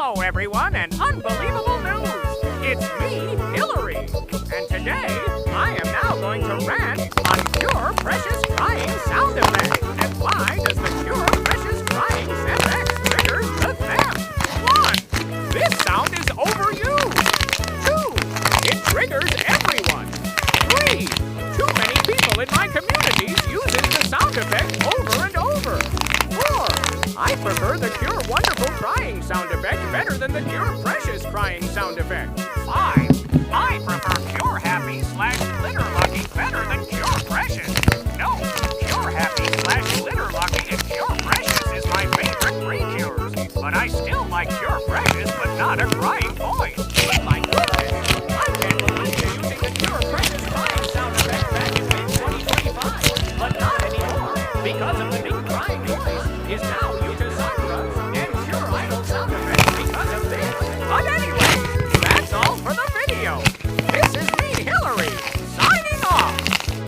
Hello, everyone, and unbelievable news! It's me, Hillary, and today I am now going to rant on Pure Precious Crying sound effect. And why does the Pure Precious Crying FX trigger the theft? 1. This sound is overused. 2. It triggers everyone. 3. Too many people in my communities uses the sound effect over and over. 4. I prefer the Pure Wonderful Crying sound effect better than the Pure Precious Crying sound effect. 5. I prefer Pure Happy / Glitter